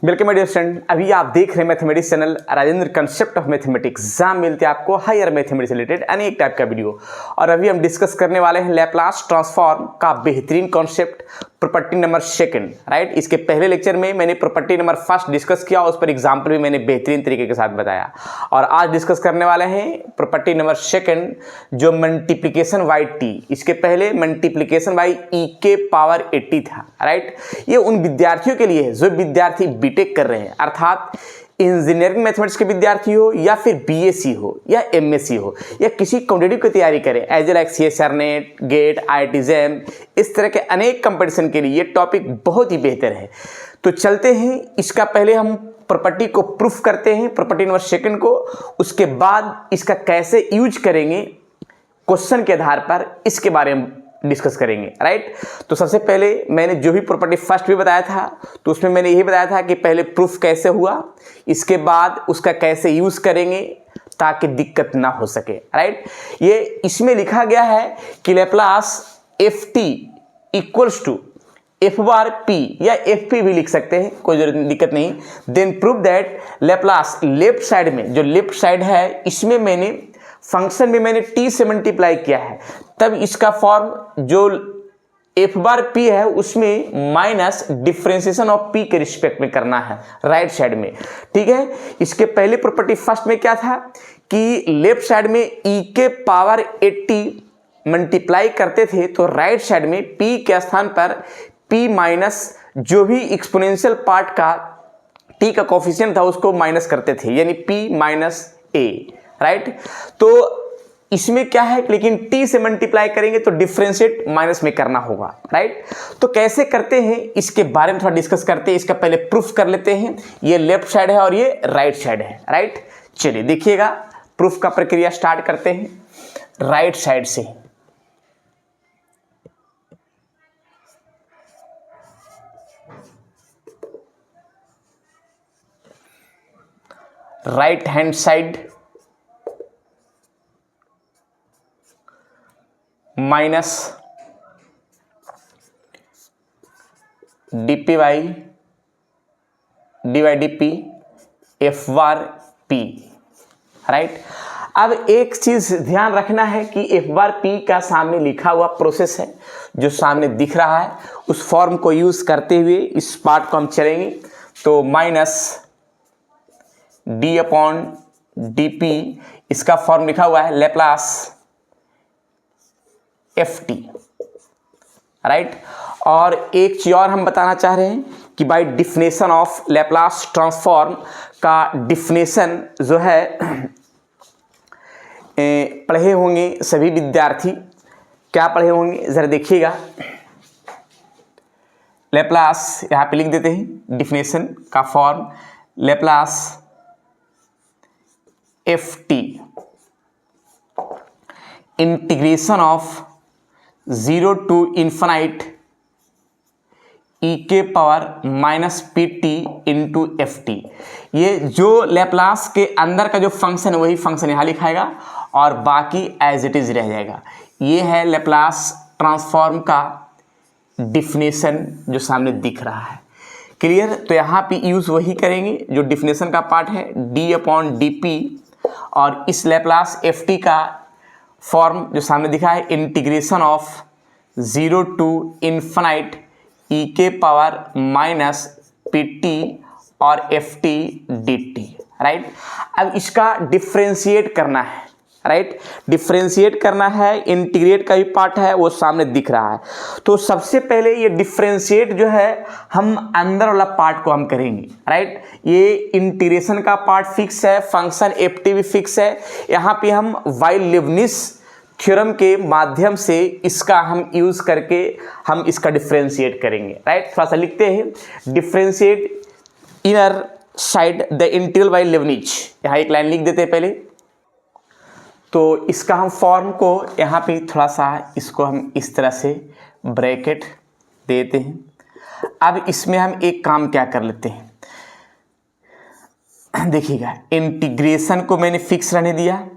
Welcome dear student. अभी आप देख रहे हैं mathematics channel Rajendra concept of mathematics, जहाँ मिलते हैं आपको हायर मैथमेटिक्स से रिलेटेड अनेक टाइप का वीडियो। और अभी हम डिस्कस करने वाले हैं लैप्लास ट्रांसफॉर्म का बेहतरीन concept property number second, right. इसके पहले लेक्चर में मैंने प्रॉपर्टी नंबर फर्स्ट डिस्कस किया, उस पर एग्जाम्पल भी मैंने बेहतरीन तरीके के साथ बताया। और आज डिस्कस करने वाले हैं प्रॉपर्टी नंबर सेकंड, जो मल्टीप्लीकेशन बाई टी। इसके पहले मल्टीप्लीकेशन बाई ई के पावर 80 था, राइट। ये उन विद्यार्थियों के लिए है जो विद्यार्थी बीटेक कर रहे हैं, अर्थात इंजीनियरिंग मैथमेटिक्स के विद्यार्थी हो या फिर बीएससी हो या एमएससी हो या किसी कॉम्पिटिटिव की तैयारी करें, as like CSR NET, GATE, IIT JAM, इस तरह के अनेक कंपटीशन के लिए ये टॉपिक बहुत ही बेहतर है। तो चलते हैं, इसका पहले हम प्रॉपर्टी को प्रूफ करते हैं, प्रॉपर्टी नंबर सेकंड को। उसके बाद इसका कैसे यूज करेंगे क्वेश्चन के आधार पर, इसके बारे में डिस्कस करेंगे, राइट। तो सबसे पहले मैंने जो भी प्रॉपर्टी फर्स्ट भी बताया था, तो उसमें मैंने यही बताया था कि पहले प्रूफ कैसे हुआ, इसके बाद उसका कैसे यूज करेंगे ताकि दिक्कत ना हो सके, राइट। ये इसमें लिखा गया है कि Laplace F T equals to F bar P या एफ पी भी लिख सकते हैं, कोई दिक्कत नहीं। Then prove that Laplace left side में, जो लेफ्ट साइड है इसमें मैंने फंक्शन में मैंने टी से मल्टीप्लाई किया है, तब इसका फॉर्म जो एफ बार पी है उसमें माइनस डिफ्रेंसिएशन ऑफ पी के रिस्पेक्ट में करना है राइट साइड में, ठीक है। इसके पहले प्रॉपर्टी फर्स्ट में क्या था कि लेफ्ट साइड में ई के पावर 80 मल्टीप्लाई करते थे, तो राइट साइड में पी के स्थान पर पी माइनस जो भी एक्सपोनेंशियल पार्ट का टी का कोफिशिएंट था उसको माइनस करते थे, यानी पी माइनस ए, राइट। तो इसमें क्या है, लेकिन टी से मल्टीप्लाई करेंगे तो डिफरेंशिएट माइनस में करना होगा, राइट। तो कैसे करते हैं इसके बारे में थोड़ा डिस्कस करते हैं। इसका पहले प्रूफ कर लेते हैं। ये लेफ्ट साइड है और ये राइट साइड है, राइट। चलिए देखिएगा, प्रूफ का प्रक्रिया स्टार्ट करते हैं राइट साइड से। Right hand side minus D P by D by D P F bar P, right. अब एक चीज ध्यान रखना है कि एफ बार पी का सामने लिखा हुआ प्रोसेस है जो सामने दिख रहा है, उस फॉर्म को यूज करते हुए इस पार्ट को हम चलेंगे। तो minus D upon D P, इसका फॉर्म लिखा हुआ है लैप्लास एफ टी, राइट। और एक चीज और हम बताना चाह रहे हैं कि by definition of Laplace transform का डिफिनेशन जो है पढ़े होंगे सभी विद्यार्थी। क्या पढ़े होंगे जरा देखिएगा। लैप्लास यहाँ पे लिख देते हैं डिफिनेशन का form, Laplace F T integration of 0 to infinite E के power minus P T into F T. ये जो लैप्लास के अंदर का जो फंक्शन है वही फंक्शन यहाँ लिखाएगा और बाकी एज इट इज रह जाएगा। ये है लैप्लास ट्रांसफॉर्म का डिफिनेशन जो सामने दिख रहा है, क्लियर। तो यहाँ पे यूज वही करेंगे जो डिफिनेशन का पार्ट है, डी अपॉन डी पी, और इस लैप्लास एफ टी का फॉर्म जो सामने दिखा है integration of 0 to infinite E के पावर माइनस पी टी और F T D T, right. अब इसका डिफ्रेंशिएट करना है, राइट। डिफ्रेंशिएट करना है, इंटीग्रेट का भी पार्ट है वो सामने दिख रहा है। तो सबसे पहले ये डिफ्रेंशिएट जो है हम अंदर वाला पार्ट को हम करेंगे, राइट। ये इंटीग्रेशन का पार्ट फिक्स है, फंक्शन एफ टी भी फिक्स है। यहाँ पे हम वाई-लेबनिज़ थ्योरम के माध्यम से इसका हम यूज करके हम इसका डिफ्रेंशिएट करेंगे, राइट। थोड़ा सा लिखते हैं, differentiate inner side the integral by Leibniz. यहाँ एक लाइन लिख देते हैं पहले। तो इसका हम फॉर्म को यहाँ पे थोड़ा सा इसको हम इस तरह से ब्रैकेट देते हैं। अब इसमें हम एक काम क्या कर लेते हैं, देखिएगा, इंटीग्रेशन को मैंने फिक्स रहने दिया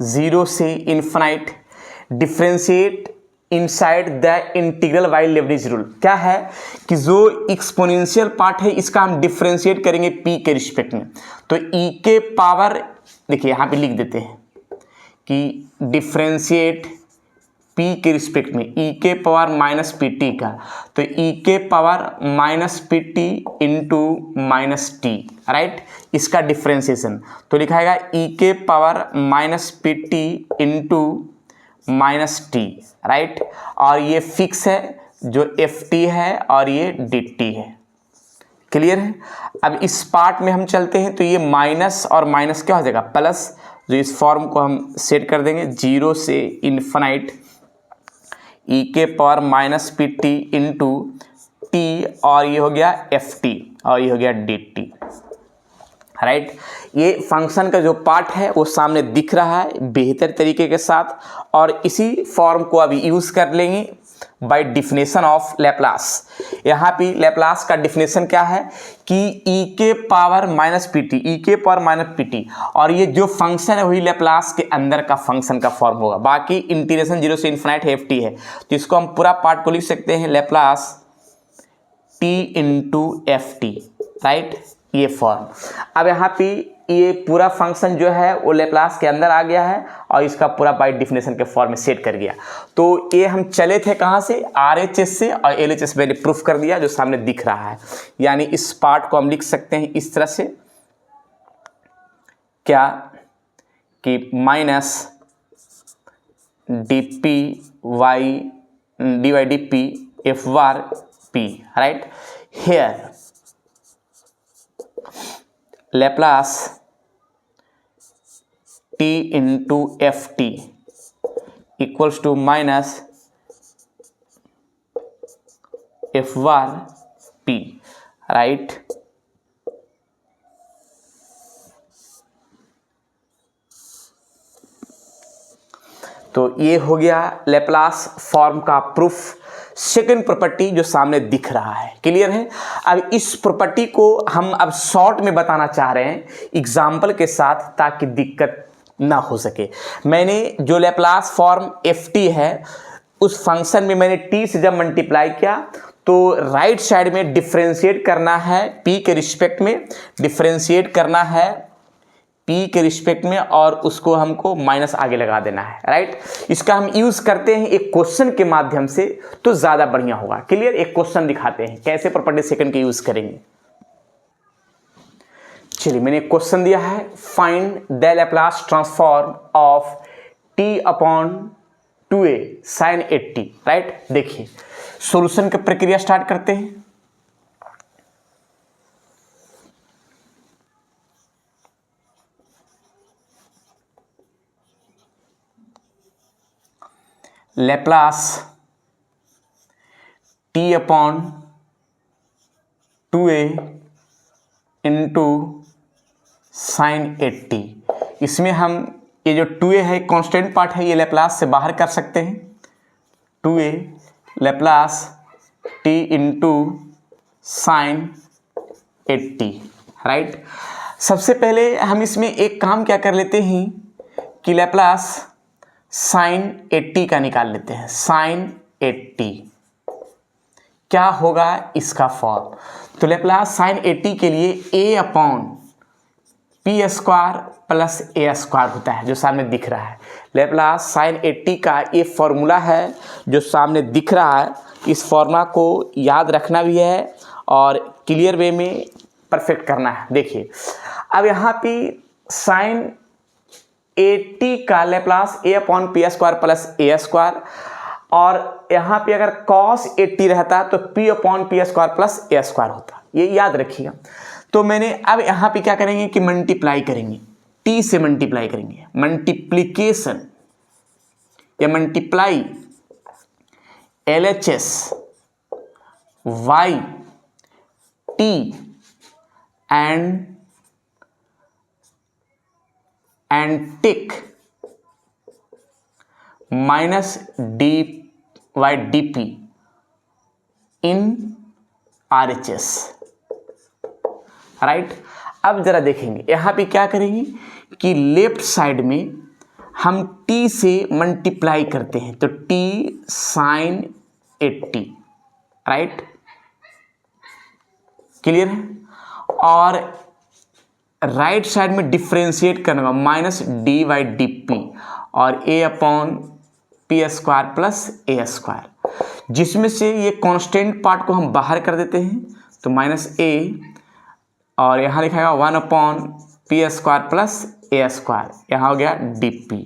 0 से infinite, differentiate inside the integral by Leibniz rule. क्या है कि जो एक्सपोनेंशियल पार्ट है इसका हम डिफ्रेंशिएट करेंगे p के रिस्पेक्ट में, तो e के पावर, देखिए यहाँ पे लिख देते हैं कि डिफ्रेंशिएट p के रिस्पेक्ट में e के पावर माइनस पी टी का, तो e के power minus P T into minus T, right, इसका डिफ्रेंशिएशन तो लिखाएगा e के power minus P T into minus T, right, और ये फिक्स है जो एफ टी है और ये डी टी है। क्लियर है। अब इस पार्ट में हम चलते हैं तो ये माइनस और माइनस क्या हो जाएगा प्लस, जो इस फॉर्म को हम सेट कर देंगे 0 से इन्फिनाइट e के power minus P T into T, और ये हो गया एफ टी और ये हो गया डी टी, राइट। ये फंक्शन का जो पार्ट है वो सामने दिख रहा है बेहतर तरीके के साथ, और इसी फॉर्म को अभी यूज़ कर लेंगे बाय डिफिनेशन ऑफ लैप्लास। यहाँ पे लैप्लास का डिफिनेशन क्या है कि e के पावर माइनस पी टी, ई के पावर माइनस पी टी, और ये जो फंक्शन है वही लैप्लास के अंदर का फंक्शन का फॉर्म होगा। बाकी इंटीग्रेशन 0 से इन्फिनाइट एफ टी है, तो इसको हम पूरा पार्ट को लिख सकते हैं Laplace T into F T, right, ये फॉर्म। अब यहाँ पे ये पूरा फंक्शन जो है वो लैप्लास के अंदर आ गया है और इसका पूरा बाय डिफिनेशन के फॉर्म में सेट कर गया। तो ये हम चले थे कहाँ से, RHS से, और LHS मैंने प्रूफ कर दिया जो सामने दिख रहा है। यानी इस पार्ट को हम लिख सकते हैं इस तरह से, क्या कि minus D P Y D Y D P F bar P, right. Here Laplace t into ft equals to minus f bar p, right। तो ये हो गया लैप्लास फॉर्म का प्रूफ। सेकंड प्रॉपर्टी जो सामने दिख रहा है, क्लियर है। अब इस प्रॉपर्टी को हम अब शॉर्ट में बताना चाह रहे हैं एग्जाम्पल के साथ, ताकि दिक्कत ना हो सके। मैंने जो लैप्लास फॉर्म एफ टी है उस फंक्शन में मैंने टी से जब मल्टीप्लाई किया तो राइट साइड में डिफ्रेंशिएट करना है पी के रिस्पेक्ट में, डिफ्रेंशिएट करना है पी के रिस्पेक्ट में, और उसको हमको माइनस आगे लगा देना है, राइट। इसका हम यूज़ करते हैं एक क्वेश्चन के माध्यम से तो ज़्यादा बढ़िया होगा। क्लियर, एक क्वेश्चन दिखाते हैं कैसे प्रॉपर्टी सेकंड के यूज़ करेंगे। चलिए, मैंने क्वेश्चन दिया है, find the Laplace transform of t upon 2a sin 80, right. देखिए सॉल्यूशन की प्रक्रिया स्टार्ट करते हैं। Laplace t upon 2a into sine 80, इसमें हम ये जो 2a है कांस्टेंट पार्ट है, ये लैप्लास से बाहर कर सकते हैं। 2a Laplace t into sine 80, right. सबसे पहले हम इसमें एक काम क्या कर लेते हैं कि लैप्लास साइन 80 का निकाल लेते हैं। साइन 80 क्या होगा इसका फॉर्म, तो लैप्लास साइन 80 के लिए a upon P square plus A square होता है जो सामने दिख रहा है। लैप्लास साइन 80 का ये फॉर्मूला है जो सामने दिख रहा है। इस फॉर्मूला को याद रखना भी है और क्लियर वे में परफेक्ट करना है। देखिए अब यहाँ पे साइन 80 का Laplace a upon P square plus A square, और यहाँ पे अगर cos 80 रहता तो p upon P square plus A square होता, ये याद रखिएगा। तो मैंने अब यहाँ पे क्या करेंगे कि मल्टीप्लाई करेंगे, t से मल्टीप्लाई करेंगे, मल्टीप्लीकेशन या multiply LHS y t and take minus D Y D P in RHS, right. अब जरा देखेंगे यहाँ पे क्या करेंगे कि लेफ्ट साइड में हम t से मल्टीप्लाई करते हैं तो t sin 80, राइट, क्लियर है। और राइट साइड में डिफ्रेंशिएट करने का minus D by D P और a upon P square plus A square, जिसमें से ये कांस्टेंट पार्ट को हम बाहर कर देते हैं तो माइनस a और यहाँ लिखाएगा 1 upon P square plus A square, यहाँ हो गया डी पी,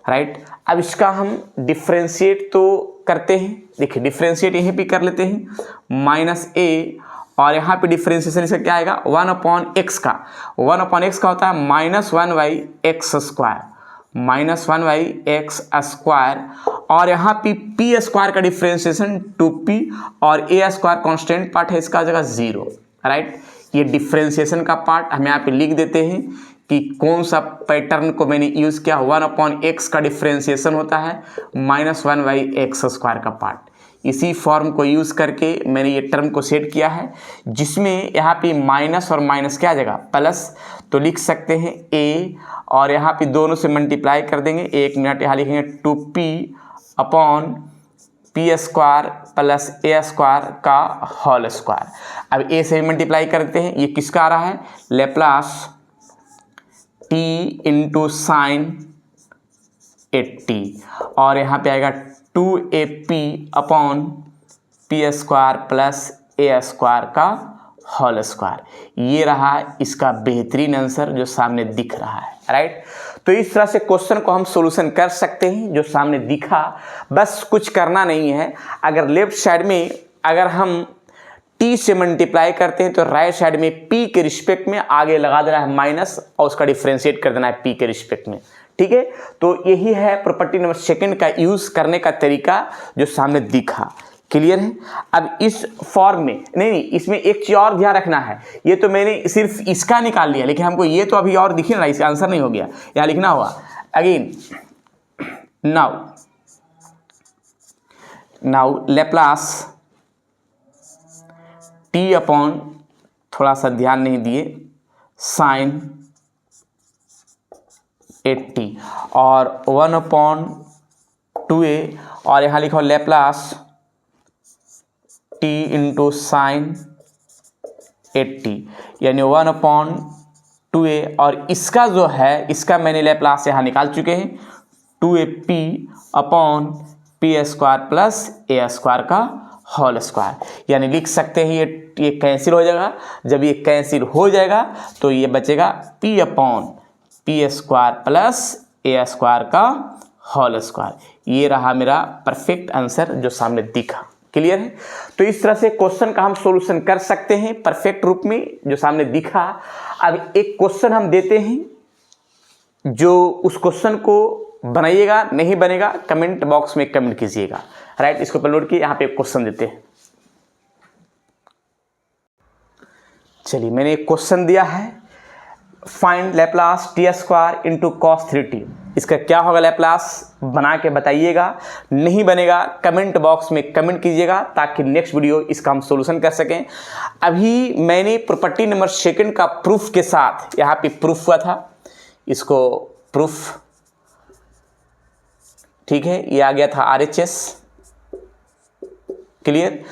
राइट। अब इसका हम डिफ्रेंशिएट तो करते हैं, देखिए डिफ्रेंशिएट यहीं भी कर लेते हैं माइनस a और यहाँ पे डिफ्रेंशिएशन इसका क्या आएगा 1 अपॉन एक्स का, 1 अपॉन एक्स का होता है minus 1 by x square, minus 1 by x square और यहाँ पे पी स्क्वायर का डिफ्रेंशिएशन 2p और ए स्क्वायर कॉन्स्टेंट पार्ट है इसका जगह 0, राइट। ये डिफ्रेंशिएशन का पार्ट हम यहाँ पे लिख देते हैं कि कौन सा पैटर्न को मैंने यूज़ किया, 1 अपॉन एक्स का डिफ्रेंशिएशन होता है माइनस 1 बाई एक्स स्क्वायर का पार्ट। इसी फॉर्म को यूज़ करके मैंने ये टर्म को सेट किया है, जिसमें यहाँ पे माइनस और माइनस क्या आ जाएगा प्लस, तो लिख सकते हैं a और यहाँ पे दोनों से मल्टीप्लाई कर देंगे, 1 मिनट यहाँ लिखेंगे 2p upon P square plus A square का होल स्क्वायर। अब a से मल्टीप्लाई करते हैं, ये किसका आ रहा है लेप्लास t इंटू साइन 80 और यहाँ पे आएगा 2ap upon P square plus A square का होल स्क्वायर। ये रहा इसका बेहतरीन आंसर जो सामने दिख रहा है, राइट। तो इस तरह से क्वेश्चन को हम सॉल्यूशन कर सकते हैं जो सामने दिखा, बस कुछ करना नहीं है। अगर लेफ्ट साइड में अगर हम t से मल्टीप्लाई करते हैं तो राइट साइड में p के रिस्पेक्ट में आगे लगा देना है माइनस और उसका डिफ्रेंशिएट कर देना है p के रिस्पेक्ट में, ठीक है। तो यही है प्रॉपर्टी नंबर सेकंड का यूज़ करने का तरीका जो सामने दिखा, क्लियर है। अब इस फॉर्म में नहीं, इसमें एक चीज़ और ध्यान रखना है, ये तो मैंने सिर्फ इसका निकाल लिया, लेकिन हमको ये तो अभी और दिखे ना, इसका आंसर नहीं हो गया, यहाँ लिखना हुआ again now Laplace T upon, थोड़ा सा ध्यान नहीं दिए, साइन 80 और 1 अपॉन 2a और यहाँ लिखो लेप्लास t इंटू साइन 80 यानी 1 अपॉन 2a और इसका जो है इसका मैंने लेप्लास यहाँ निकाल चुके हैं 2ap upon P square plus A square का होल स्क्वायर। यानी लिख सकते हैं ये कैंसिल हो जाएगा, जब ये कैंसिल हो जाएगा तो ये बचेगा p upon P square plus A square का होल स्क्वायर। ये रहा मेरा परफेक्ट आंसर जो सामने दिखा, क्लियर है। तो इस तरह से क्वेश्चन का हम सॉल्यूशन कर सकते हैं परफेक्ट रूप में जो सामने दिखा। अब एक क्वेश्चन हम देते हैं, जो उस क्वेश्चन को बनाइएगा, नहीं बनेगा कमेंट बॉक्स में कमेंट कीजिएगा, राइट। इसको अपलोड किए, यहाँ पे एक क्वेश्चन देते हैं। चलिए मैंने एक क्वेश्चन दिया है, find Laplace T square into cos 3t। इसका क्या होगा लैप्लास, बना के बताइएगा, नहीं बनेगा कमेंट बॉक्स में कमेंट कीजिएगा ताकि नेक्स्ट वीडियो इसका हम सॉल्यूशन कर सकें। अभी मैंने प्रॉपर्टी नंबर सेकंड का प्रूफ के साथ यहाँ पे प्रूफ हुआ था, इसको प्रूफ, ठीक है, ये आ गया था RHS, क्लियर।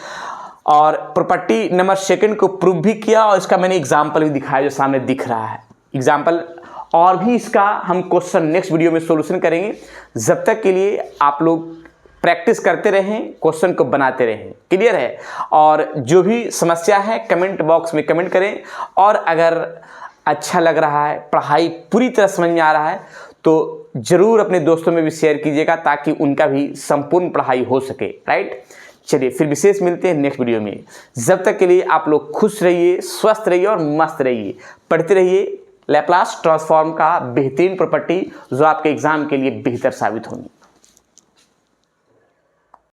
और प्रॉपर्टी नंबर सेकंड को प्रूफ भी किया और इसका मैंने एग्जाम्पल भी दिखाया जो सामने दिख रहा है एग्जाम्पल, और भी इसका हम क्वेश्चन नेक्स्ट वीडियो में सॉल्यूशन करेंगे। जब तक के लिए आप लोग प्रैक्टिस करते रहें, क्वेश्चन को बनाते रहें, क्लियर है। और जो भी समस्या है कमेंट बॉक्स में कमेंट करें, और अगर अच्छा लग रहा है, पढ़ाई पूरी तरह समझ में आ रहा है तो ज़रूर अपने दोस्तों में भी शेयर कीजिएगा ताकि उनका भी संपूर्ण पढ़ाई हो सके, राइट। चलिए फिर विशेष मिलते हैं नेक्स्ट वीडियो में। जब तक के लिए आप लोग खुश रहिए, स्वस्थ रहिए और मस्त रहिए, पढ़ते रहिए लैप्लास ट्रांसफॉर्म का बेहतरीन प्रॉपर्टी जो आपके एग्जाम के लिए बेहतर साबित होंगी।